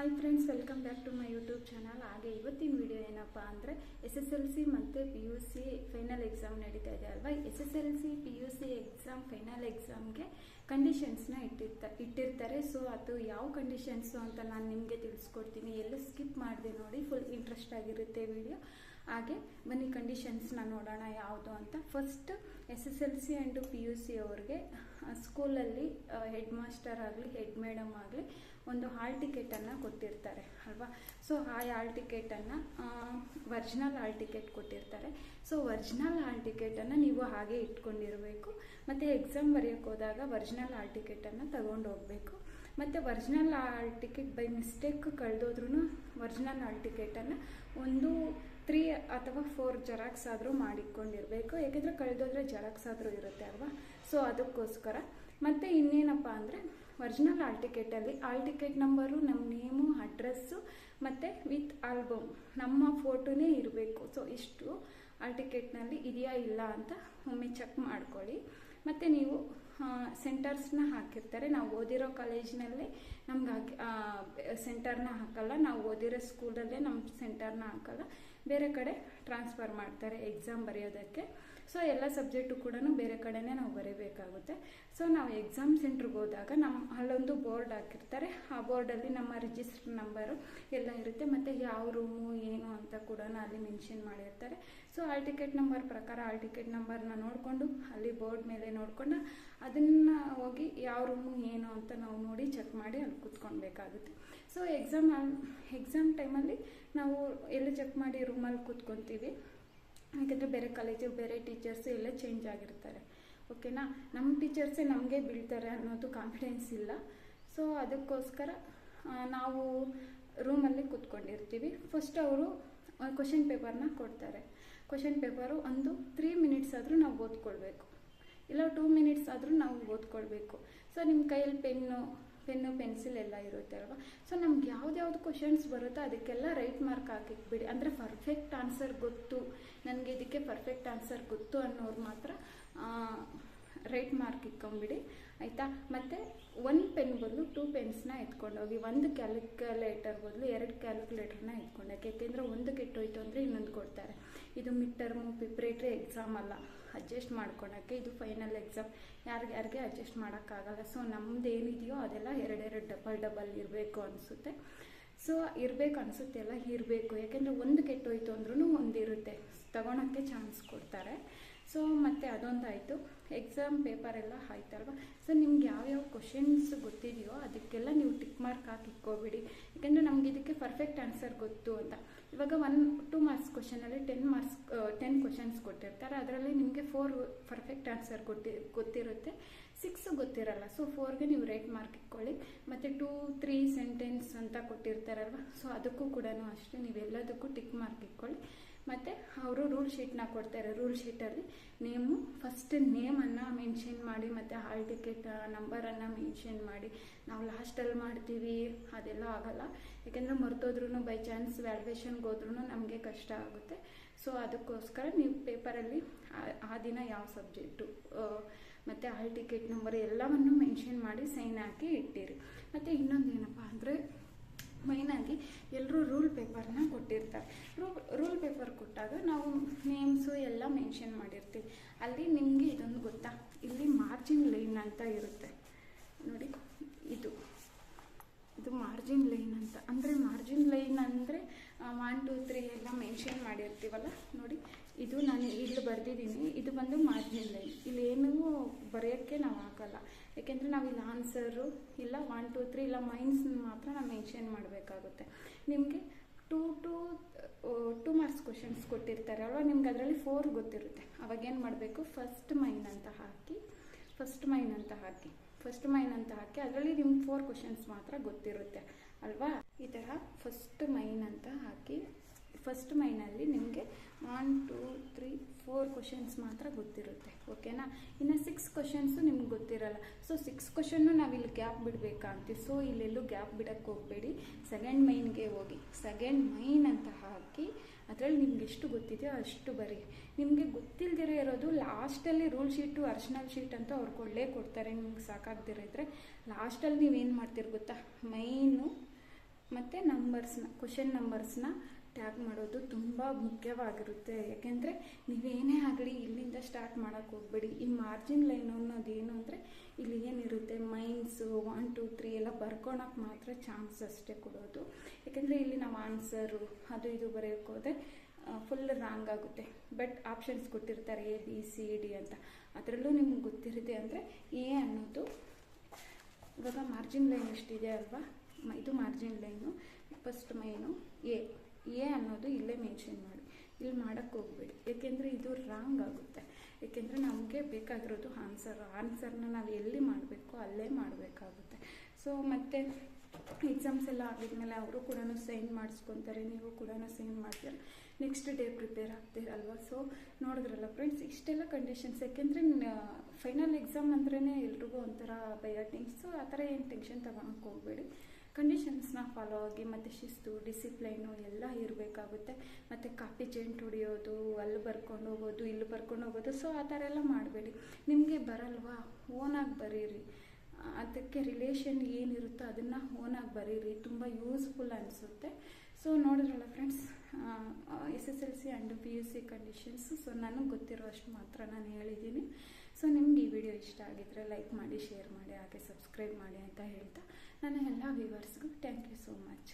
Hi friends, welcome back to my YouTube channel. ಹಾಗೆ ಇವತ್ತಿನ video ಏನಪ್ಪ ಅಂದರೆ SSLC ಮತ್ತು PUC ಫೈನಲ್ ಎಕ್ಸಾಮ್ ನಡೀತಾ ಇದೆ ಅಲ್ವಾ. SSLC PUC ಎಕ್ಸಾಮ್ ಫೈನಲ್ ಎಕ್ಸಾಮ್ಗೆ ಕಂಡೀಷನ್ಸ್ನ ಇಟ್ಟಿರ್ತಾರೆ. ಸೊ ಅದು ಯಾವ ಕಂಡೀಷನ್ಸು ಅಂತ ನಾನು ನಿಮಗೆ ತಿಳಿಸ್ಕೊಡ್ತೀನಿ. ಎಲ್ಲೂ ಸ್ಕಿಪ್ ಮಾಡಿದೆ ನೋಡಿ, ಫುಲ್ ಇಂಟ್ರೆಸ್ಟ್ ಆಗಿರುತ್ತೆ ವಿಡಿಯೋ. ಹಾಗೆ ಬನ್ನಿ ಕಂಡೀಷನ್ಸ್ನ ನೋಡೋಣ ಯಾವುದು ಅಂತ. ಫಸ್ಟ್ SSLC ಆ್ಯಂಡ್ PUC ಅವ್ರಿಗೆ ಸ್ಕೂಲಲ್ಲಿ ಹೆಡ್ ಮಾಸ್ಟರ್ ಆಗಲಿ ಹೆಡ್ ಮೇಡಮ್ ಆಗಲಿ ಒಂದು ಹಾಲ್ ಟಿಕೆಟನ್ನು ಕೊಟ್ಟಿರ್ತಾರೆ ಅಲ್ವಾ. ಸೊ ಆ ಹಾಲ್ ಟಿಕೆಟನ್ನು ಒರಿಜಿನಲ್ ಹಾಲ್ ಟಿಕೆಟ್ ಕೊಟ್ಟಿರ್ತಾರೆ. ಸೊ ಒರಿಜಿನಲ್ ಹಾಲ್ ಟಿಕೆಟನ್ನು ನೀವು ಹಾಗೆ ಇಟ್ಕೊಂಡಿರಬೇಕು. ಮತ್ತು ಎಕ್ಸಾಮ್ ಬರೆಯೋಕ್ಕೆ ಹೋದಾಗ ಒರಿಜಿನಲ್ ಹಾಲ್ ಟಿಕೆಟನ್ನು ತಗೊಂಡು ಹೋಗಬೇಕು. ಮತ್ತು original hall ticket by mistake ಕಳೆದೋದ್ರೂ ಒರಿಜಿನಲ್ ಹಾಲ್ ಟಿಕೆಟನ್ನು ಒಂದು 3 ಅಥವಾ 4 ಜೆರಾಕ್ಸ್ ಆದರೂ ಮಾಡಿಕೊಂಡಿರಬೇಕು. ಯಾಕೆಂದರೆ ಕಳೆದೋದ್ರೆ ಜೆರಾಕ್ಸ್ ಆದರೂ ಇರುತ್ತೆ ಅಲ್ವಾ. ಸೊ ಅದಕ್ಕೋಸ್ಕರ. ಮತ್ತು ಇನ್ನೇನಪ್ಪ ಅಂದರೆ ಒರಿಜಿನಲ್ ಹಾಲ್ ಟಿಕೆಟಲ್ಲಿ ಹಾಲ್ ಟಿಕೆಟ್ ನಂಬರು, ನಮ್ಮ ನೇಮು, ಅಡ್ರೆಸ್ಸು ಮತ್ತು ವಿತ್ ಆಲ್ಬಮ್ ನಮ್ಮ ಫೋಟೋನೇ ಇರಬೇಕು. ಸೊ ಇಷ್ಟು ಹಾಲ್ ಟಿಕೆಟ್ನಲ್ಲಿ ಇದೆಯಾ ಇಲ್ಲ ಅಂತ ಒಮ್ಮೆ ಚೆಕ್ ಮಾಡ್ಕೊಳ್ಳಿ. ಮತ್ತು ನೀವು ಸೆಂಟರ್ಸ್ನ ಹಾಕಿರ್ತಾರೆ. ನಾವು ಓದಿರೋ ಕಾಲೇಜಿನಲ್ಲೇ ನಮ್ಗೆ ಸೆಂಟರ್ನ ಹಾಕಲ್ಲ, ನಾವು ಓದಿರೋ ಸ್ಕೂಲಲ್ಲೇ ನಮ್ಮ ಸೆಂಟರ್ನ ಹಾಕಲ್ಲ, ಬೇರೆ ಕಡೆ ಟ್ರಾನ್ಸ್ಫರ್ ಮಾಡ್ತಾರೆ ಎಕ್ಸಾಮ್ ಬರೆಯೋದಕ್ಕೆ. ಸೊ ಎಲ್ಲ ಸಬ್ಜೆಕ್ಟು ಕೂಡ ಬೇರೆ ಕಡೆನೇ ನಾವು ಬರೀಬೇಕಾಗುತ್ತೆ. ಸೊ ನಾವು ಎಕ್ಸಾಮ್ ಸೆಂಟ್ರಿಗೆ ಹೋದಾಗ ಅಲ್ಲೊಂದು ಬೋರ್ಡ್ ಹಾಕಿರ್ತಾರೆ. ಆ ಬೋರ್ಡಲ್ಲಿ ನಮ್ಮ ರಿಜಿಸ್ಟರ್ ನಂಬರು ಎಲ್ಲ ಇರುತ್ತೆ. ಮತ್ತು ಯಾವ ರೂಮು ಏನು ಅಂತ ಕೂಡ ಅಲ್ಲಿ ಮೆನ್ಷನ್ ಮಾಡಿರ್ತಾರೆ. ಸೊ ಹಾಲ್ ಟಿಕೆಟ್ ನಂಬರ್ ಪ್ರಕಾರ ಹಾಲ್ ಟಿಕೆಟ್ ನಂಬರ್ನ ನೋಡಿಕೊಂಡು ಅಲ್ಲಿ ಬೋರ್ಡ್ ಮೇಲೆ ನೋಡಿಕೊಂಡು ಅದನ್ನು ಹೋಗಿ ಯಾವ ರೂಮು ಏನು ಅಂತ ನಾವು ನೋಡಿ ಚೆಕ್ ಮಾಡಿ ಅಲ್ಲಿ ಕೂತ್ಕೊಳ್ಬೇಕಾಗುತ್ತೆ. ಸೊ ಎಕ್ಸಾಮ್ ಟೈಮಲ್ಲಿ ನಾವು ಎಲ್ಲಿ ಚೆಕ್ ಮಾಡಿ ರೂಮಲ್ಲಿ ಕೂತ್ಕೊತೀವಿ. ಯಾಕೆಂದರೆ ಬೇರೆ ಕಾಲೇಜು ಬೇರೆ ಟೀಚರ್ಸು ಎಲ್ಲ ಚೇಂಜ್ ಆಗಿರ್ತಾರೆ. ಓಕೆನಾ. ನಮ್ಮ ಟೀಚರ್ಸೇ ನಮಗೆ ಬೀಳ್ತಾರೆ ಅನ್ನೋದು ಕಾನ್ಫಿಡೆನ್ಸ್ ಇಲ್ಲ. ಸೊ ಅದಕ್ಕೋಸ್ಕರ ನಾವು ರೂಮಲ್ಲಿ ಕೂತ್ಕೊಂಡಿರ್ತೀವಿ. ಫಸ್ಟ್ ಅವರು ಕ್ವಶನ್ ಪೇಪರ್ನ ಕೊಡ್ತಾರೆ. ಕ್ವಶನ್ ಪೇಪರು ಒಂದು 3 ಮಿನಿಟ್ಸ್ ಆದರೂ ನಾವು ಓದ್ಕೊಳ್ಬೇಕು, ಇಲ್ಲ 2 ಮಿನಿಟ್ಸ್ ಆದರೂ ನಾವು ಓದ್ಕೊಳ್ಬೇಕು. ಸೊ ನಿಮ್ಮ ಕೈಯಲ್ಲಿ ಪೆನ್ನು ಪೆನ್ಸಿಲ್ ಎಲ್ಲ ಇರುತ್ತೆ ಅಲ್ವಾ. ಸೊ ನಮ್ಗೆ ಯಾವ್ದು ಕ್ವಶನ್ಸ್ ಬರುತ್ತೋ ಅದಕ್ಕೆಲ್ಲ ರೈಟ್ ಮಾರ್ಕ್ ಹಾಕಿಕ್ಬಿಡಿ. ಅಂದರೆ ಪರ್ಫೆಕ್ಟ್ ಆನ್ಸರ್ ಗೊತ್ತು, ನನಗೆ ಇದಕ್ಕೆ ಪರ್ಫೆಕ್ಟ್ ಆನ್ಸರ್ ಗೊತ್ತು ಅನ್ನೋರು ಮಾತ್ರ ರೈಟ್ ಮಾರ್ಕ್ ಇಟ್ಕೊಂಬಿಡಿ, ಆಯಿತಾ. ಮತ್ತು 1 ಪೆನ್ ಬದಲು 2 ಪೆನ್ಸ್ನ ಎತ್ಕೊಂಡೋಗಿ, 1 ಕ್ಯಾಲ್ಕುಲೇಟರ್ ಬದಲು 2 ಕ್ಯಾಲ್ಕುಲೇಟರ್ನ ಎತ್ಕೊಂಡೋಗಿ. ಯಾಕೆಂದರೆ ಒಂದು ಕೆಟ್ಟೋಯ್ತು ಅಂದರೆ ಇನ್ನೊಂದು ಕೊಡ್ತಾರೆ. ಇದು ಮಿಡ್ ಟರ್ಮು ಪ್ರಿಪ್ರೇಟ್ರಿ ಎಕ್ಸಾಮ್ ಅಲ್ಲ, ಅಡ್ಜಸ್ಟ್ ಮಾಡ್ಕೊಳಕ್ಕೆ. ಇದು ಫೈನಲ್ ಎಕ್ಸಾಮ್, ಯಾರಿಗೆ ಅಡ್ಜಸ್ಟ್ ಮಾಡೋಕ್ಕಾಗಲ್ಲ. ಸೊ ನಮ್ದು ಏನಿದೆಯೋ ಅದೆಲ್ಲ 2 ಡಬಲ್ ಇರಬೇಕು ಅನಿಸುತ್ತೆ. ಸೊ ಇರಬೇಕು ಅನಿಸುತ್ತೆ, ಎಲ್ಲ ಇರಬೇಕು. ಯಾಕೆಂದರೆ ಒಂದು ಕೆಟ್ಟೋಯ್ತು ಅಂದ್ರೂ ಒಂದಿರುತ್ತೆ, ತಗೊಳಕ್ಕೆ ಚಾನ್ಸ್ ಕೊಡ್ತಾರೆ. ಸೊ ಮತ್ತು ಅದೊಂದಾಯಿತು. ಎಕ್ಸಾಮ್ ಪೇಪರೆಲ್ಲ ಆಯ್ತಲ್ವ. ಸೊ ನಿಮ್ಗೆ ಯಾವ್ಯಾವ ಕ್ವಶನ್ಸ್ ಗೊತ್ತಿದೆಯೋ ಅದಕ್ಕೆಲ್ಲ ನೀವು ಟಿಕ್ ಮಾರ್ಕ್ ಹಾಕಿ ಇಟ್ಕೊಬಿಡಿ. ಯಾಕೆಂದರೆ ನಮ್ಗೆ ಇದಕ್ಕೆ ಪರ್ಫೆಕ್ಟ್ ಆನ್ಸರ್ ಗೊತ್ತು ಅಂತ. ಇವಾಗ 2 ಮಾರ್ಕ್ಸ್ ಕ್ವಶನಲ್ಲಿ 10 ಕ್ವಶನ್ಸ್ ಕೊಟ್ಟಿರ್ತಾರೆ. ಅದರಲ್ಲಿ ನಿಮಗೆ 4 ಪರ್ಫೆಕ್ಟ್ ಆನ್ಸರ್ ಗೊತ್ತಿರುತ್ತೆ, 6 ಗೊತ್ತಿರಲ್ಲ. ಸೊ 4ಗೆ ನೀವು ರೈಟ್ ಮಾರ್ಕ್ ಇಟ್ಕೊಳ್ಳಿ. ಮತ್ತು 2, 3 ಸೆಂಟೆನ್ಸ್ ಅಂತ ಕೊಟ್ಟಿರ್ತಾರಲ್ವ. ಸೊ ಅದಕ್ಕೂ ಕೂಡ ಅಷ್ಟೇ, ನೀವೆಲ್ಲದಕ್ಕೂ ಟಿಕ್ ಮಾರ್ಕ್ ಇಟ್ಕೊಳ್ಳಿ. ಮತ್ತು ಅವರು ರೂಲ್ ಶೀಟ್ನ ಕೊಡ್ತಾರೆ. ರೂಲ್ ಶೀಟಲ್ಲಿ ಫಸ್ಟ್ ನೇಮನ್ನು ಮೆನ್ಷನ್ ಮಾಡಿ, ಮತ್ತು ಹಾಲ್ ಟಿಕೆಟ್ ನಂಬರನ್ನು ಮೆನ್ಷನ್ ಮಾಡಿ. ನಾವು ಲಾಸ್ಟಲ್ಲಿ ಮಾಡ್ತೀವಿ, ಅದೆಲ್ಲ ಆಗಲ್ಲ. ಯಾಕೆಂದರೆ ಮರ್ತೋದ್ರೂ ಬೈ ಚಾನ್ಸ್ ವ್ಯಾಲ್ಯೂಯೇಷನ್ಗೆ ಹೋದ್ರೂ ನಮಗೆ ಕಷ್ಟ ಆಗುತ್ತೆ. ಸೊ ಅದಕ್ಕೋಸ್ಕರ ನೀವು ಪೇಪರಲ್ಲಿ ಆ ದಿನ ಯಾವ ಸಬ್ಜೆಕ್ಟು ಮತ್ತು ಹಾಲ್ ಟಿಕೆಟ್ ನಂಬರ್ ಎಲ್ಲವನ್ನು ಮೆನ್ಷನ್ ಮಾಡಿ ಸೈನ್ ಹಾಕಿ ಇಟ್ಟಿರಿ. ಮತ್ತು ಇನ್ನೊಂದು ಏನಪ್ಪ ಅಂದರೆ ಮೈನಾಗಿ ಎಲ್ಲರೂ ರೂಲ್ ಪೇಪರ್ನ ಕೊಟ್ಟಿರ್ತಾರೆ. ರೂಲ್ ಪೇಪರ್ ಕೊಟ್ಟಾಗ ನಾವು ನೇಮ್ಸು ಎಲ್ಲ ಮೆನ್ಷನ್ ಮಾಡಿರ್ತೀವಿ. ಅಲ್ಲಿ ನಿಮಗೆ ಇದೊಂದು ಗೊತ್ತಾ, ಇಲ್ಲಿ ಮಾರ್ಜಿನ್ ಲೈನ್ ಅಂತ ಇರುತ್ತೆ ನೋಡಿ. ಇದು ಮಾರ್ಜಿನ್ ಲೈನ್ ಅಂತ ಅಂದರೆ, ಮಾರ್ಜಿನ್ ಲೈನ್ ಅಂದರೆ 1, 2, 3 ಎಲ್ಲ ಮೆನ್ಷನ್ ಮಾಡಿರ್ತೀವಲ್ಲ ನೋಡಿ. ಇದು ನಾನು ಇಲ್ಲಿ ಬರೆದಿದ್ದೀನಿ, ಇದು ಬಂದು ಮಾರ್ಜಿನ್ ಲೈನ್. ಇಲ್ಲೇನೂ ಬರೆಯೋಕ್ಕೆ ನಾವು ಹಾಕಲ್ಲ. ಯಾಕೆಂದರೆ ನಾವು ಇಲ್ಲಿ ಆನ್ಸರು ಇಲ್ಲ 1, 2, 3 ಇಲ್ಲ ಮೈನ್ಸ್ ಮಾತ್ರ ನಾವು ಮೆನ್ಷನ್ ಮಾಡಬೇಕಾಗುತ್ತೆ. ನಿಮಗೆ 2 ಮಾರ್ಕ್ಸ್ ಕ್ವಶನ್ಸ್ ಕೊಟ್ಟಿರ್ತಾರೆ ಅಲ್ವಾ. ನಿಮ್ಗೆ ಅದರಲ್ಲಿ 4 ಗೊತ್ತಿರುತ್ತೆ. ಅವಾಗೇನು ಮಾಡಬೇಕು, ಫಸ್ಟ್ ಮೈನ್ ಅಂತ ಹಾಕಿ ಅದರಲ್ಲಿ ನಿಮ್ಗೆ 4 ಕ್ವಶನ್ಸ್ ಮಾತ್ರ ಗೊತ್ತಿರುತ್ತೆ ಅಲ್ವಾ. ಈ ಥರ ಫಸ್ಟ್ ಮೈನ್ ಅಂತ ಹಾಕಿ, ಫಸ್ಟ್ ಮೈನಲ್ಲಿ ನಿಮಗೆ 1, 2, 3, 4 ಕ್ವಶನ್ಸ್ ಮಾತ್ರ ಗೊತ್ತಿರುತ್ತೆ. ಓಕೆನಾ. ಇನ್ನು 6 ಕ್ವಶನ್ಸು ನಿಮ್ಗೆ ಗೊತ್ತಿರಲ್ಲ. ಸೊ 6 ಕ್ವಶನ್ನು ನಾವಿಲ್ಲಿ ಗ್ಯಾಪ್ ಬಿಡಬೇಕಂತೀವಿ. ಸೊ ಇಲ್ಲೆಲ್ಲೂ ಗ್ಯಾಪ್ ಬಿಡೋಕ್ಕೆ ಹೋಗಬೇಡಿ. ಸೆಕೆಂಡ್ ಮೈನ್ಗೆ ಹೋಗಿ, ಸೆಕೆಂಡ್ ಮೈನ್ ಅಂತ ಹಾಕಿ ಅದರಲ್ಲಿ ನಿಮ್ಗೆ ಎಷ್ಟು ಗೊತ್ತಿದೆಯೋ ಅಷ್ಟು ಬರೀ. ನಿಮಗೆ ಗೊತ್ತಿಲ್ಲದಿರೋ ಇರೋದು ಲಾಸ್ಟಲ್ಲಿ ರೂಲ್ ಶೀಟು ಅರ್ಶನಲ್ ಶೀಟ್ ಅಂತ ಅವ್ರು ಕೊಡ್ತಾರೆ. ನಿಮ್ಗೆ ಸಾಕಾಗದಿರೋ ಇದ್ದರೆ ಲಾಸ್ಟಲ್ಲಿ ನೀವೇನು ಮಾಡ್ತೀರಿ ಗೊತ್ತಾ, ಮೈನು ಮತ್ತು ಕ್ವಶನ್ ನಂಬರ್ಸ್ನ ಟ್ಯಾಗ್ ಮಾಡೋದು ತುಂಬ ಮುಖ್ಯವಾಗಿರುತ್ತೆ. ಯಾಕೆಂದರೆ ನೀವೇನೇ ಆಗಲಿ ಇಲ್ಲಿಂದ ಸ್ಟಾರ್ಟ್ ಮಾಡೋಕ್ಕೆ ಹೋಗ್ಬೇಡಿ. ಈ ಮಾರ್ಜಿನ್ ಲೈನ್ ಅನ್ನೋದೇನು ಅಂದರೆ ಇಲ್ಲಿ ಏನಿರುತ್ತೆ ಮೈನ್ಸು 1 2 3 ಎಲ್ಲ ಬರ್ಕೊಳಕ್ಕೆ ಮಾತ್ರ ಚಾನ್ಸ್ ಅಷ್ಟೇ ಕೊಡೋದು. ಯಾಕೆಂದರೆ ಇಲ್ಲಿ ನಾವು ಆನ್ಸರು ಅದು ಇದು ಬರೆಯೋಕ್ಕೆ ಹೋದರೆ ಫುಲ್ ರಾಂಗ್ ಆಗುತ್ತೆ. ಬಟ್ ಆಪ್ಷನ್ಸ್ ಕೊಟ್ಟಿರ್ತಾರೆ ABCD ಅಂತ, ಅದರಲ್ಲೂ ನಿಮ್ಗೆ ಗೊತ್ತಿರುತ್ತೆ ಅಂದರೆ ಎ ಅನ್ನೋದು ಇವಾಗ ಮಾರ್ಜಿನ್ ಲೈನ್ ಎಷ್ಟಿದೆ ಅಲ್ವಾ, ಇದು margin line, first main A ಅನ್ನೋದು ಇಲ್ಲೇ ಮೆನ್ಷನ್ ಮಾಡಿ, ಇಲ್ಲಿ ಮಾಡೋಕ್ಕೆ ಹೋಗ್ಬೇಡಿ. ಏಕೆಂದರೆ ಇದು ರಾಂಗ್ ಆಗುತ್ತೆ. ಏಕೆಂದರೆ ನಮಗೆ ಬೇಕಾಗಿರೋದು ಆನ್ಸರ್ನ ನಾವು ಎಲ್ಲಿ ಮಾಡಬೇಕು ಅಲ್ಲೇ ಮಾಡಬೇಕಾಗುತ್ತೆ. ಸೊ ಮತ್ತು ಎಕ್ಸಾಮ್ಸ್ ಎಲ್ಲ ಆಗಿದ್ಮೇಲೆ ಅವರು ಕೂಡ ಸೈನ್ ಮಾಡಿಸ್ಕೊತಾರೆ, ನೀವು ಕೂಡ ಸೈನ್ ಮಾಡ್ತೀರ, ನೆಕ್ಸ್ಟ್ ಡೇ ಪ್ರಿಪೇರ್ ಆಗ್ತೀರಲ್ವ. ಸೊ ನೋಡಿದ್ರಲ್ಲ ಫ್ರೆಂಡ್ಸ್, ಇಷ್ಟೆಲ್ಲ ಕಂಡೀಷನ್ಸ್. ಯಾಕೆಂದರೆ ಫೈನಲ್ ಎಕ್ಸಾಮ್ ಅಂದ್ರೇ ಎಲ್ರಿಗೂ ಒಂಥರ ಬಯೋಟಿಂಗ್ಸ್. ಸೊ ಆ ಥರ ಏನು ಟೆನ್ಷನ್ ತಗೊಳಕ್ಕೆ ಹೋಗಬೇಡಿ. ಕಂಡೀಷನ್ಸ್ನ ಫಾಲೋ ಆಗಿ, ಮತ್ತು ಶಿಸ್ತು ಡಿಸಿಪ್ಲೈನು ಎಲ್ಲ ಇರಬೇಕಾಗುತ್ತೆ. ಮತ್ತು ಕಾಪಿ ಚೇಂಟ್ ಹೊಡಿಯೋದು, ಅಲ್ಲಿ ಬರ್ಕೊಂಡು ಹೋಗೋದು, ಇಲ್ಲಿ ಬರ್ಕೊಂಡು ಹೋಗೋದು, ಸೊ ಆ ಥರ ಎಲ್ಲ ಮಾಡಬೇಡಿ. ನಿಮಗೆ ಬರಲ್ವಾ, ಓನಾಗಿ ಬರೀರಿ. ಅದಕ್ಕೆ ರಿಲೇಷನ್ ಏನಿರುತ್ತೋ ಅದನ್ನು ಓನಾಗಿ ಬರೀರಿ, ತುಂಬ ಯೂಸ್ಫುಲ್ ಅನಿಸುತ್ತೆ. ಸೊ ನೋಡಿದ್ರಲ್ಲ friends, SSLC and PUC conditions. So ನನಗೆ ಗೊತ್ತಿರೋ ಅಷ್ಟು ಮಾತ್ರ ನಾನು ಹೇಳಿದ್ದೀನಿ. ಸೊ ನಿಮ್ಗೆ ಈ ವಿಡಿಯೋ ಇಷ್ಟ ಆಗಿದ್ದರೆ ಲೈಕ್ ಮಾಡಿ, ಶೇರ್ ಮಾಡಿ, ಹಾಗೆ ಸಬ್ಸ್ಕ್ರೈಬ್ ಮಾಡಿ ಅಂತ ಹೇಳ್ತಾ ನನ್ನ ಎಲ್ಲ ವ್ಯೂವರ್ಸ್ಗೂ ಥ್ಯಾಂಕ್ ಯು ಸೋ ಮಚ್.